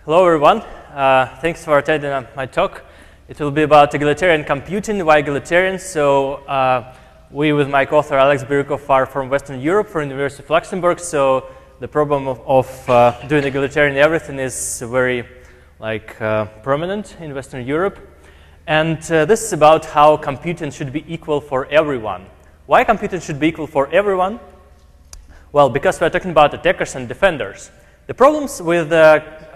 Hello everyone, thanks for attending my talk. It will be about egalitarian computing. Why egalitarian? So we with my co-author Alex Birkov are from Western Europe, from University of Luxembourg, so the problem of doing egalitarian everything is very prominent in Western Europe. And this is about how computing should be equal for everyone. Why computing should be equal for everyone? Well, because we're talking about attackers and defenders. The problems with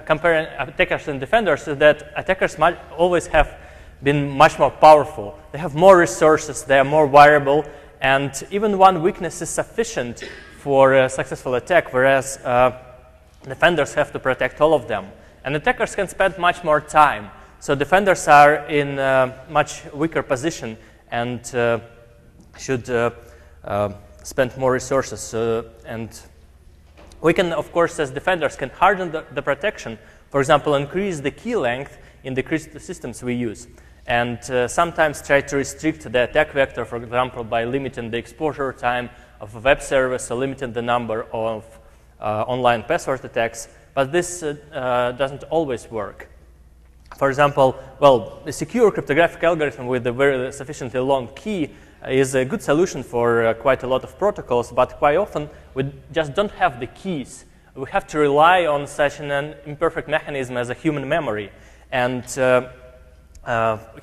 comparing attackers and defenders is that attackers might always have been much more powerful. They have more resources, they are more variable, and even one weakness is sufficient for a successful attack, whereas defenders have to protect all of them. And attackers can spend much more time. So defenders are in a much weaker position and should spend more resources. And we can, of course, as defenders, can harden the protection. For example, increase the key length in the critical systems we use. And sometimes try to restrict the attack vector, for example, by limiting the exposure time of a web service or limiting the number of online password attacks. But this doesn't always work. For example, well, a secure cryptographic algorithm with a very sufficiently long key is a good solution for quite a lot of protocols, but quite often we just don't have the keys. We have to rely on such an imperfect mechanism as a human memory. And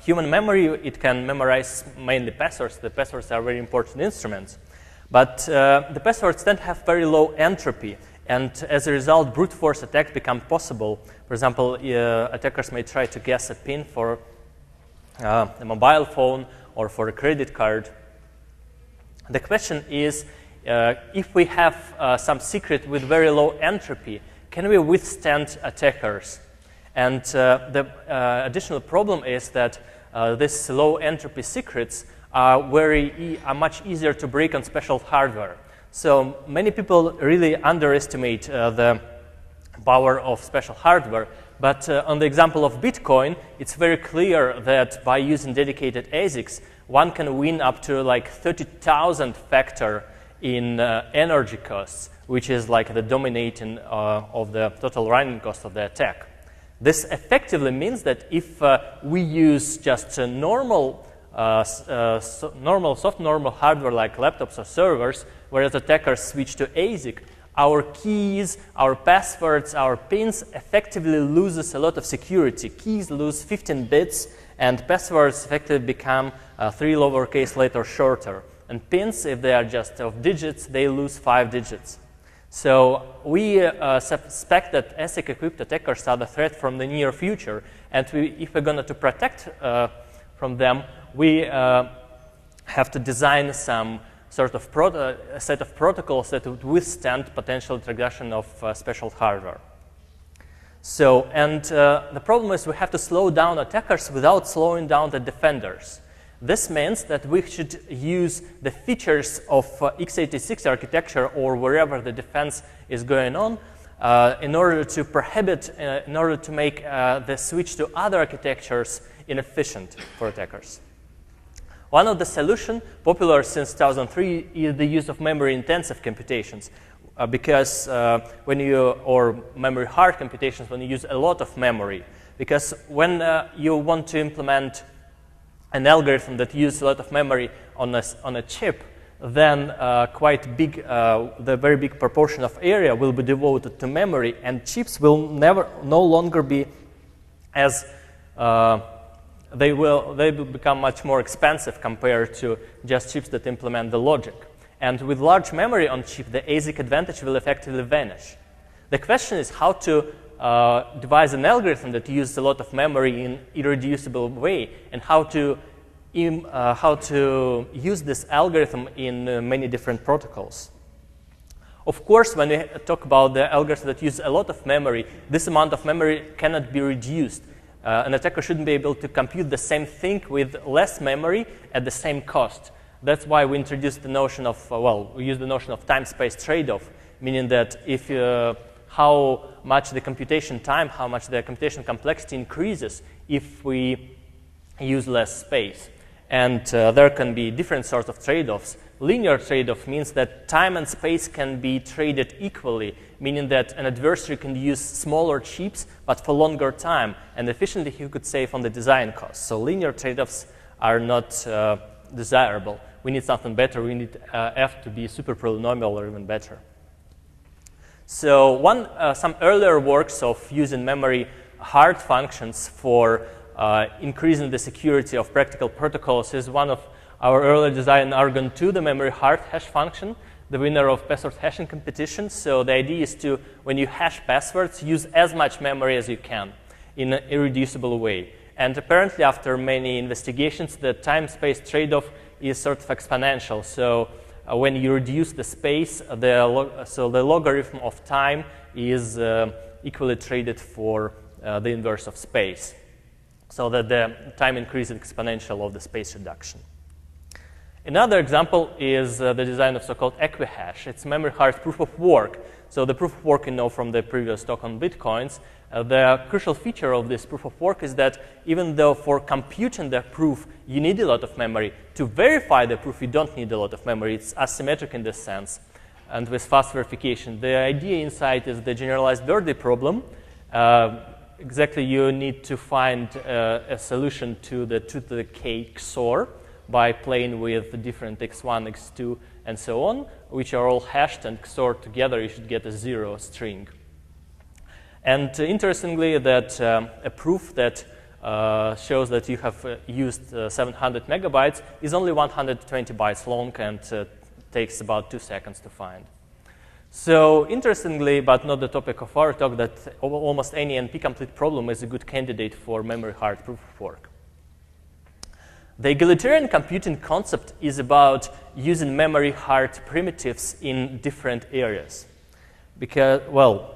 human memory, it can memorize mainly passwords. The passwords are very important instruments. But the passwords then have very low entropy. And as a result, brute force attacks become possible. For example, attackers may try to guess a PIN for a mobile phone or for a credit card. The question is, if we have some secret with very low entropy, can we withstand attackers? And the additional problem is that these low entropy secrets are much easier to break on special hardware. So many people really underestimate the power of special hardware. But on the example of Bitcoin, it's very clear that by using dedicated ASICs, one can win up to like 30,000 factor in energy costs, which is like the dominating of the total running cost of the attack. This effectively means that if we use just normal hardware like laptops or servers, whereas attackers switch to ASIC, our keys, our passwords, our pins effectively loses a lot of security. Keys lose 15 bits, and passwords effectively become 3 lowercase letters shorter. And pins, if they are just of digits, they lose 5 digits. So we suspect that ASIC-equipped attackers are the threat from the near future. And if we're going to protect from them, we have to design some sort of a set of protocols that would withstand potential introduction of special hardware. So, and the problem is we have to slow down attackers without slowing down the defenders. This means that we should use the features of x86 architecture or wherever the defense is going on in order to prohibit, in order to make the switch to other architectures inefficient for attackers. One of the solutions, popular since 2003, is the use of memory-intensive computations, because or memory-hard computations when you use a lot of memory. Because when you want to implement an algorithm that uses a lot of memory on a chip, then the very big proportion of area will be devoted to memory, and chips will no longer be as they will become much more expensive compared to just chips that implement the logic. And with large memory on chip, the ASIC advantage will effectively vanish. The question is how to devise an algorithm that uses a lot of memory in irreducible way, and how to use this algorithm in many different protocols. Of course, when we talk about the algorithm that uses a lot of memory, this amount of memory cannot be reduced. An attacker shouldn't be able to compute the same thing with less memory at the same cost. That's why we introduced the notion of, we use the notion of time-space trade-off, meaning that if how much the computation time, how much the computation complexity increases if we use less space. And there can be different sorts of trade-offs, linear trade-off means that time and space can be traded equally, meaning that an adversary can use smaller chips but for longer time, and efficiently he could save on the design costs. So linear trade-offs are not desirable. We need something better. We need f to be super polynomial or even better. So some earlier works of using memory hard functions for increasing the security of practical protocols is one of our earlier design Argon 2, the memory hard hash function, the winner of password hashing competition. So the idea is to, when you hash passwords, use as much memory as you can in an irreducible way. And apparently, after many investigations, the time-space trade-off is sort of exponential. So when you reduce the space, the logarithm of time is equally traded for the inverse of space, so that the time increase is exponential of the space reduction. Another example is the design of so-called Equihash. It's memory hard proof of work. So the proof of work you know from the previous talk on bitcoins. The crucial feature of this proof of work is that even though for computing the proof you need a lot of memory, to verify the proof you don't need a lot of memory. It's asymmetric in this sense. And with fast verification, the idea inside is the generalized Verdi problem. Exactly, you need to find a solution to the 2 to the k XOR by playing with the different x1, x2, and so on, which are all hashed and XORed together. You should get a 0 string. And interestingly, that a proof that shows that you have used 700 megabytes is only 120 bytes long and takes about 2 seconds to find. So interestingly, but not the topic of our talk, that almost any NP-complete problem is a good candidate for memory hard proof of work. The egalitarian computing concept is about using memory hard primitives in different areas. Because, well,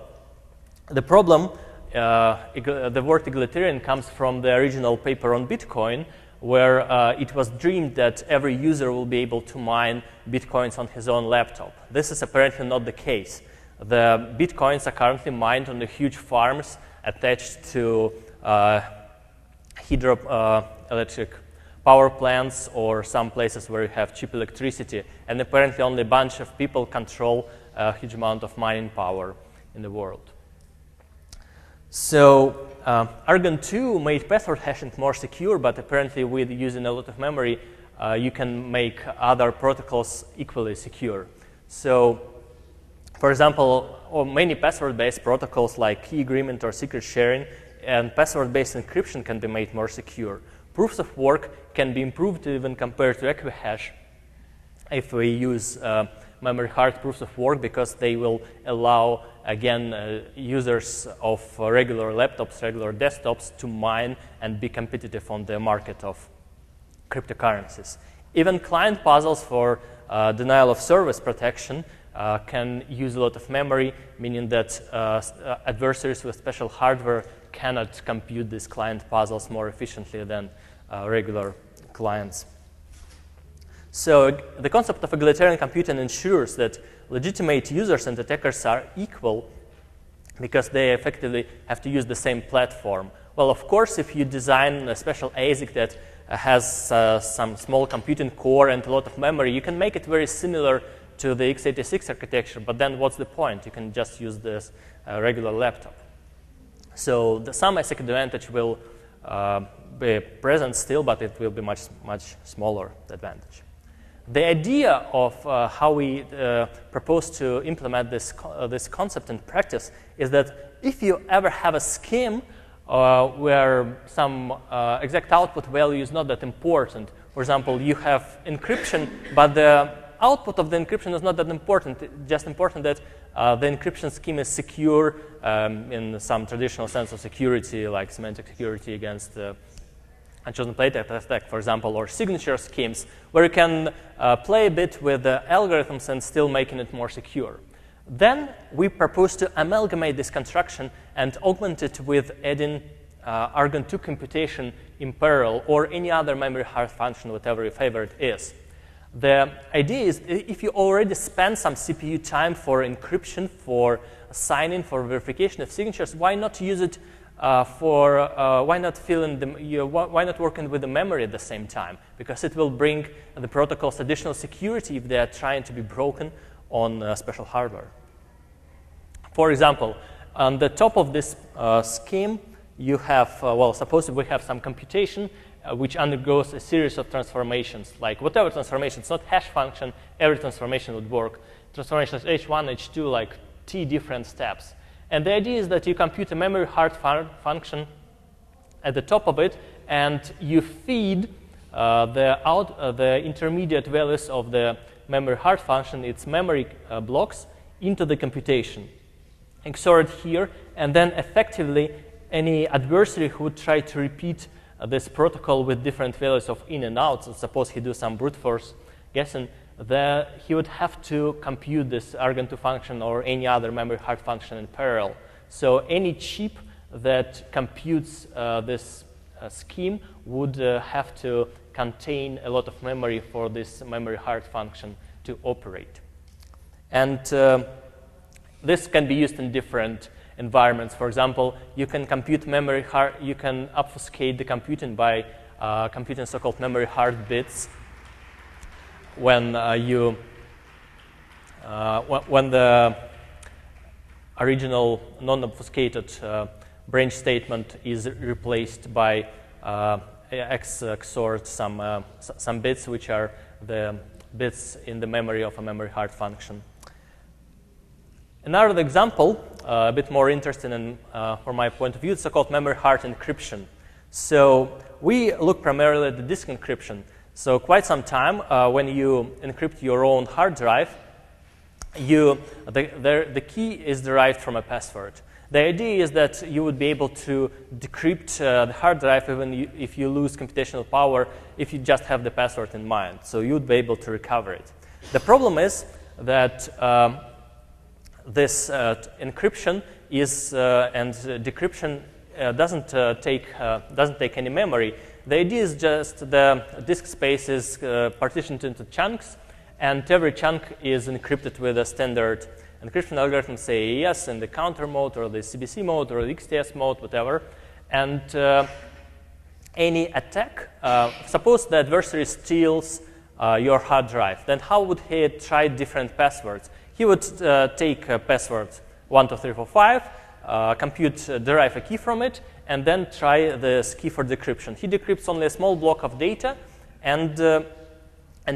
the problem, the word egalitarian comes from the original paper on Bitcoin, where it was dreamed that every user will be able to mine Bitcoins on his own laptop. This is apparently not the case. The Bitcoins are currently mined on the huge farms attached to hydroelectric power plants or some places where you have cheap electricity, and apparently only a bunch of people control a huge amount of mining power in the world. So Argon 2 made password hashing more secure, but apparently with using a lot of memory, you can make other protocols equally secure. So, for example, many password-based protocols like key agreement or secret sharing and password-based encryption can be made more secure. Proofs of work can be improved even compared to Equihash if we use memory hard proofs of work, because they will allow, again, users of regular laptops, regular desktops to mine and be competitive on the market of cryptocurrencies. Even client puzzles for denial of service protection can use a lot of memory, meaning that adversaries with special hardware cannot compute these client puzzles more efficiently than regular clients. So the concept of egalitarian computing ensures that legitimate users and attackers are equal because they effectively have to use the same platform. Well, of course, if you design a special ASIC that has some small computing core and a lot of memory, you can make it very similar to the x86 architecture, but then what's the point? You can just use this regular laptop. So some ASIC advantage will be present still, but it will be much smaller advantage. The idea of how we propose to implement this concept in practice is that if you ever have a scheme where some exact output value is not that important, for example, you have encryption, but the output of the encryption is not that important. It's just important that the encryption scheme is secure in some traditional sense of security, like semantic security against unchosen plain text attack, for example, or signature schemes, where you can play a bit with the algorithms and still making it more secure. Then we propose to amalgamate this construction and augment it with adding Argon 2 computation in parallel or any other memory hard function, whatever your favorite is. The idea is if you already spend some CPU time for encryption, for signing, for verification of signatures, why not use it why not working with the memory at the same time? Because it will bring the protocols additional security if they are trying to be broken on special hardware. For example, on the top of this scheme, you have, well, suppose we have some computation which undergoes a series of transformations, like whatever transformation, it's not hash function, every transformation would work. Transformations H1, H2, like T different steps. And the idea is that you compute a memory hard function at the top of it, and you feed the intermediate values of the memory hard function, its memory blocks, into the computation. XORed here, and then effectively any adversary who would try to repeat this protocol with different values of in and out, so suppose he do some brute force guessing, he would have to compute this argand2 function or any other memory hard function in parallel. So any chip that computes this scheme would have to contain a lot of memory for this memory hard function to operate. And this can be used in different environments. For example, you can compute memory hard, you can obfuscate the computing by computing so-called memory hard bits when when the original non-obfuscated branch statement is replaced by XORed some bits, which are the bits in the memory of a memory hard function. Another example, a bit more interesting and from my point of view, it's so-called memory hard encryption. So we look primarily at the disk encryption. So quite some time, when you encrypt your own hard drive, the key is derived from a password. The idea is that you would be able to decrypt the hard drive even if you lose computational power if you just have the password in mind. So you would be able to recover it. The problem is that this encryption is and decryption doesn't take any memory. The idea is just the disk space is partitioned into chunks, and every chunk is encrypted with a standard encryption algorithm, say AES in the counter mode or the CBC mode or the XTS mode, whatever. And any attack, suppose the adversary steals your hard drive, then how would he try different passwords? He would take a password 12345, derive a key from it, and then try this key for decryption. He decrypts only a small block of data and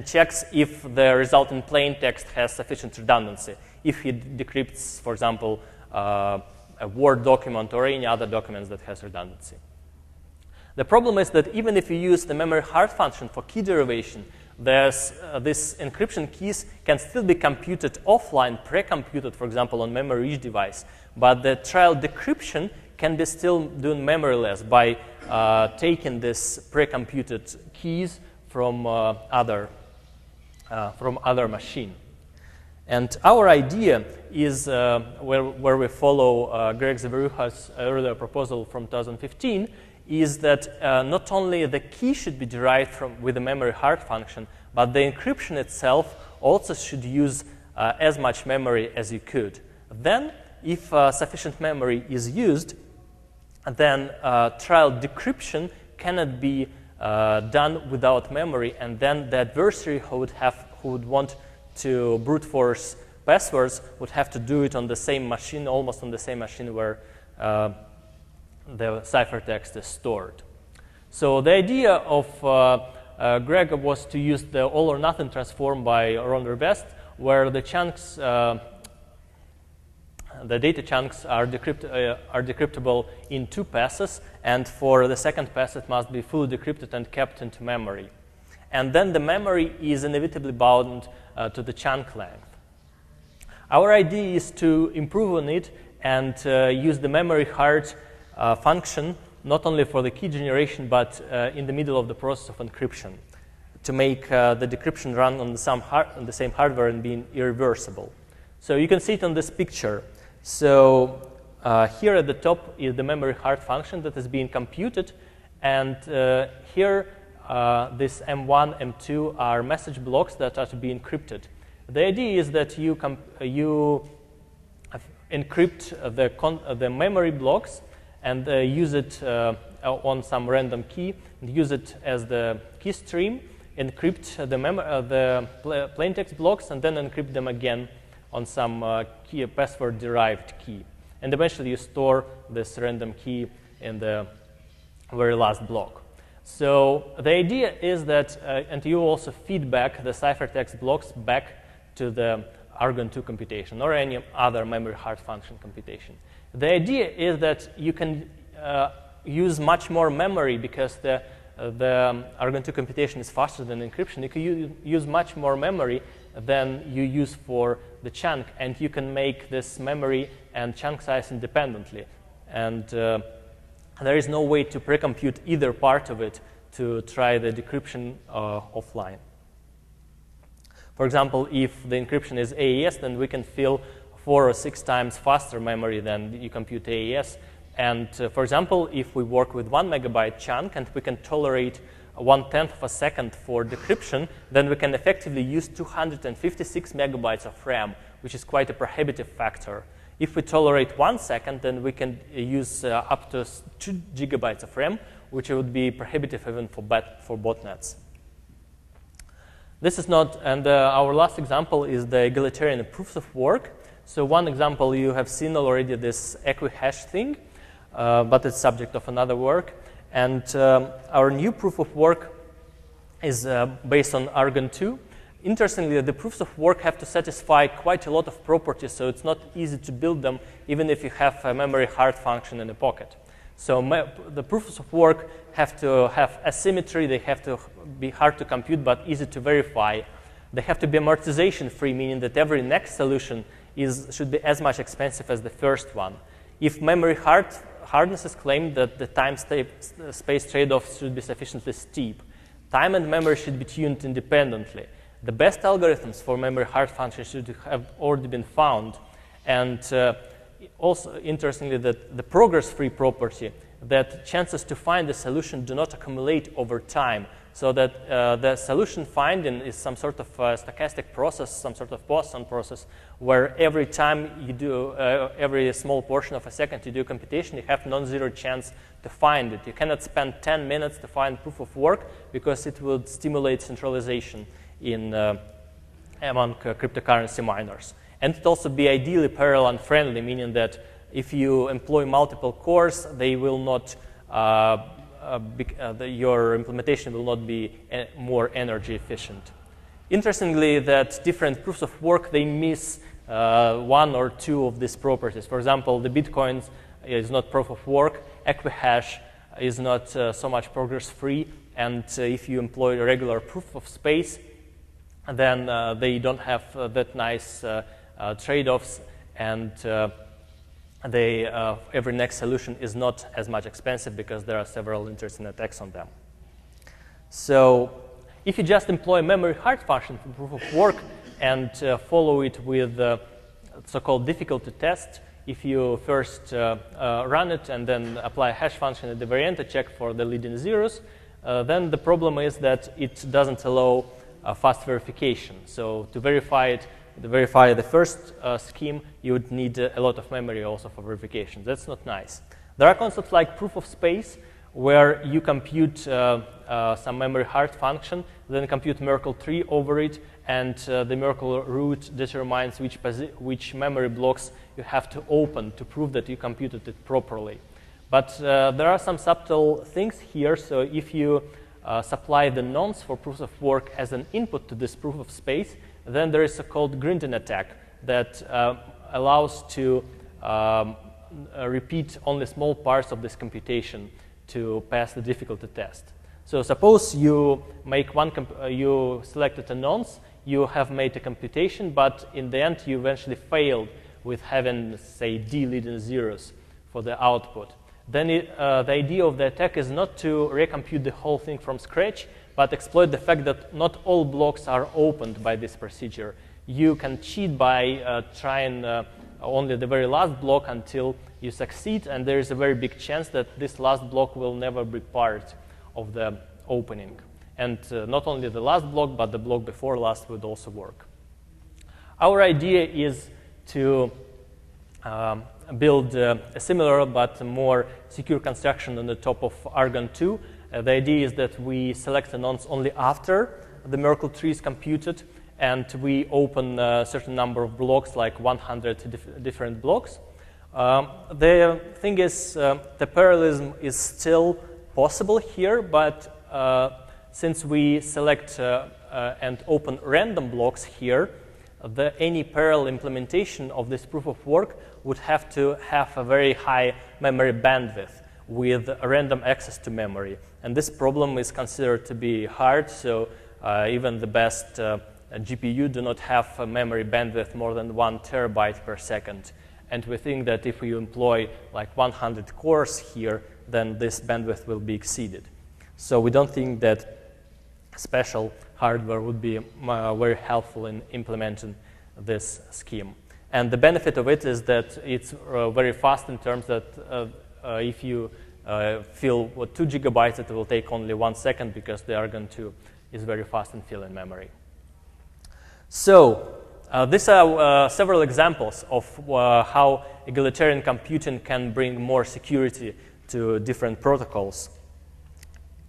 checks if the result in plain text has sufficient redundancy. If he decrypts, for example, a Word document or any other documents that has redundancy. The problem is that even if you use the memory hard function for key derivation, this encryption keys can still be computed offline, pre-computed, for example, on memory-rich device. But the trial decryption can be still done memoryless by taking this pre-computed keys from other machine. And our idea is, where we follow Greg Zaverucha's earlier proposal from 2015, is that not only the key should be derived with the memory hard function, but the encryption itself also should use as much memory as you could. Then, if sufficient memory is used, then trial decryption cannot be done without memory, and then the adversary who would want to brute force passwords would have to do it on the same machine, almost on the same machine where the ciphertext is stored. So the idea of Greg was to use the all or nothing transform by Ron Rivest, where the chunks, the data chunks are decryptable in 2 passes, and for the second pass it must be fully decrypted and kept into memory. And then the memory is inevitably bound to the chunk length. Our idea is to improve on it and use the memory hard function not only for the key generation, but in the middle of the process of encryption, to make the decryption run on the same hardware and be irreversible. So you can see it on this picture. So here at the top is the memory hard function that is being computed, and here this M1, M2 are message blocks that are to be encrypted. The idea is that you encrypt the memory blocks, and use it on some random key, and use it as the key stream, encrypt the plaintext blocks, and then encrypt them again on some password-derived key. And eventually you store this random key in the very last block. So the idea is that, and you also feed back the ciphertext blocks back to the Argon2 computation or any other memory hard function computation. The idea is that you can use much more memory because the Argon2 computation is faster than encryption. You can use much more memory than you use for the chunk, and you can make this memory and chunk size independently. And there is no way to precompute either part of it to try the decryption offline. For example, if the encryption is AES, then we can fill 4 or 6 times faster memory than you compute AES. And for example, if we work with 1 megabyte chunk and we can tolerate 1/10 of a second for decryption, then we can effectively use 256 megabytes of RAM, which is quite a prohibitive factor. If we tolerate 1 second, then we can use up to 2 gigabytes of RAM, which would be prohibitive even for botnets. This is not, and our last example is the egalitarian proofs of work. So one example you have seen already, this Equihash thing, but it's subject of another work. And our new proof of work is based on Argon2. Interestingly, the proofs of work have to satisfy quite a lot of properties, so it's not easy to build them even if you have a memory hard function in the pocket. So the proofs of work have to have asymmetry, they have to be hard to compute but easy to verify. They have to be amortization free, meaning that every next solution should be as much expensive as the first one. If memory hardness is claimed, that the time-space trade-offs should be sufficiently steep. Time and memory should be tuned independently. The best algorithms for memory hard functions should have already been found. And also, interestingly, that the progress-free property, that chances to find the solution do not accumulate over time, so that the solution finding is some sort of stochastic process, some sort of Poisson process, where every time you do, every small portion of a second you do computation, you have non-zero chance to find it. You cannot spend 10 minutes to find proof of work because it would stimulate centralization among cryptocurrency miners. And it also be ideally parallel friendly, meaning that if you employ multiple cores, they will not your implementation will not be more energy efficient. Interestingly, that different proofs of work, they miss 1 or 2 of these properties. For example, the Bitcoin is not proof of work, Equihash is not so much progress-free, and if you employ a regular proof of space, then they don't have that nice trade-offs, and every next solution is not as much expensive because there are several interesting attacks on them. So if you just employ memory hard function for proof of work and follow it with so-called difficulty test, if you first run it and then apply a hash function at the very end to check for the leading zeros, then the problem is that it doesn't allow fast verification. So to verify the first scheme, you would need a lot of memory also for verification. That's not nice. There are concepts like proof of space, where you compute some memory hard function, then compute Merkle tree over it, and the Merkle root determines which memory blocks you have to open to prove that you computed it properly. But there are some subtle things here. So if you supply the nonce for proofs of work as an input to this proof of space, then there is a called Grindin attack that allows to repeat only small parts of this computation to pass the difficulty test. So suppose you you selected a nonce, you have made a computation, but in the end you eventually failed with having, say, d leading zeros for the output. Then the idea of the attack is not to recompute the whole thing from scratch, but exploit the fact that not all blocks are opened by this procedure. You can cheat by trying only the very last block until you succeed, and there is a very big chance that this last block will never be part of the opening. And not only the last block, but the block before last would also work. Our idea is to build a similar but more secure construction on the top of Argon-2. The idea is that we select the nonce only after the Merkle tree is computed, and we open a certain number of blocks, like 100 different blocks. The thing is, the parallelism is still possible here, but since we select and open random blocks here, any parallel implementation of this proof of work would have to have a very high memory bandwidth with random access to memory. And this problem is considered to be hard, so even the best GPU do not have a memory bandwidth more than 1 terabyte per second. And we think that if we employ like 100 cores here, then this bandwidth will be exceeded. So we don't think that special hardware would be very helpful in implementing this scheme. And the benefit of it is that it's very fast in terms that if you fill 2 gigabytes, it will take only 1 second because the Argon-2 is very fast in filling memory. So these are several examples of how egalitarian computing can bring more security to different protocols.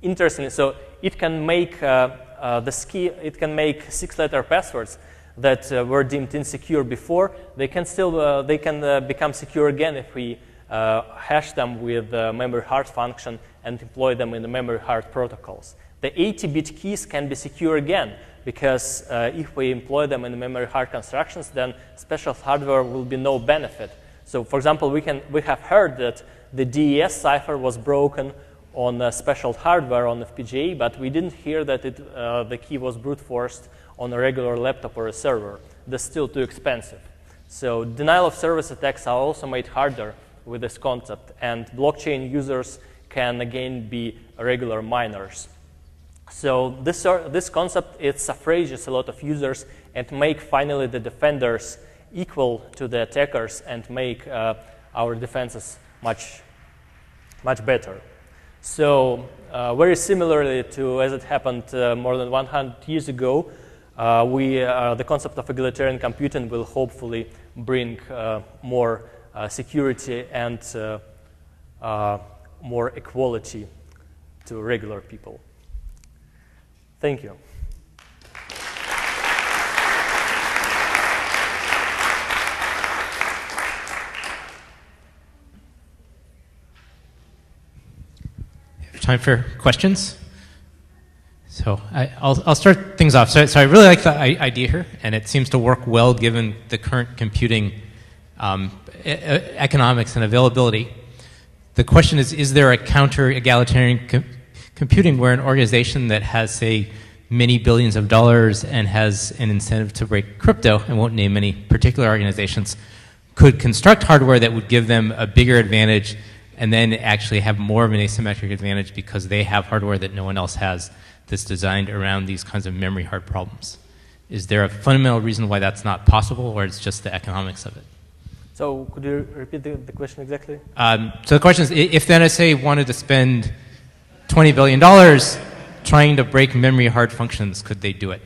Interestingly, so it can make it can make 6-letter passwords that were deemed insecure before. They can still become secure again if we hash them with the memory-hard function and deploy them in the memory-hard protocols. The 80-bit keys can be secure again, because if we employ them in the memory-hard constructions, then special hardware will be no benefit. So, for example, we have heard that the DES cipher was broken on special hardware on FPGA, but we didn't hear that the key was brute forced on a regular laptop or a server. That's still too expensive. So denial of service attacks are also made harder with this concept, and blockchain users can again be regular miners. So this concept, it suffrages a lot of users and make finally the defenders equal to the attackers and make our defenses much better. So very similarly to as it happened more than 100 years ago, the concept of egalitarian computing will hopefully bring more security and more equality to regular people. Thank you. Time for questions. So I'll start things off. So I really like the idea here, and it seems to work well given the current computing economics and availability. The question is there a counter-egalitarian computing where an organization that has, say, many billions of dollars and has an incentive to break crypto, I won't name any particular organizations, could construct hardware that would give them a bigger advantage and then actually have more of an asymmetric advantage because they have hardware that no one else has that's designed around these kinds of memory hard problems? Is there a fundamental reason why that's not possible, or it's just the economics of it? So could you repeat the question exactly? So the question is, if the NSA wanted to spend $20 billion trying to break memory hard functions, could they do it?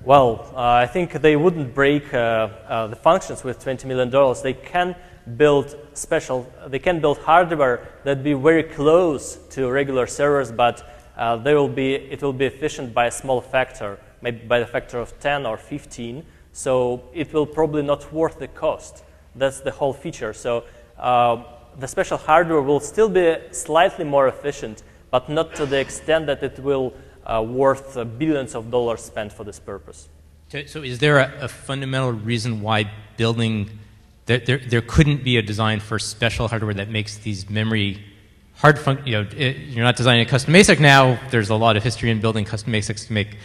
Well, I think they wouldn't break the functions with $20 million. They can build hardware that be very close to regular servers, but it will be efficient by a small factor, maybe by the factor of 10 or 15. So it will probably not worth the cost. That's the whole feature. So the special hardware will still be slightly more efficient, but not to the extent that it will worth billions of dollars spent for this purpose. So is there a fundamental reason why building there couldn't be a design for special hardware that makes these memory hard you're not designing a custom ASIC now. There's a lot of history in building custom ASICs to make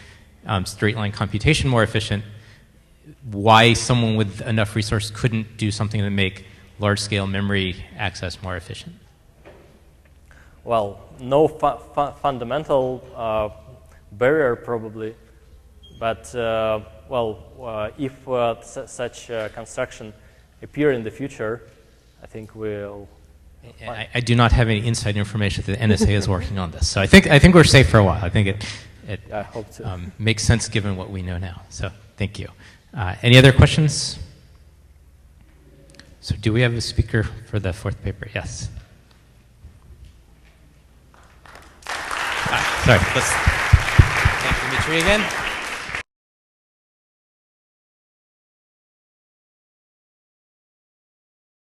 straight line computation more efficient. Why someone with enough resource couldn't do something to make large scale memory access more efficient? Well, no fundamental barrier probably, but if such construction appear in the future, I think we'll. I do not have any inside information that the NSA is working on this, so I think we're safe for a while. I think it I hope so. Makes sense given what we know now. So thank you. Any other questions? So do we have a speaker for the fourth paper? Yes. Sorry. Thank you, Dmitry, again.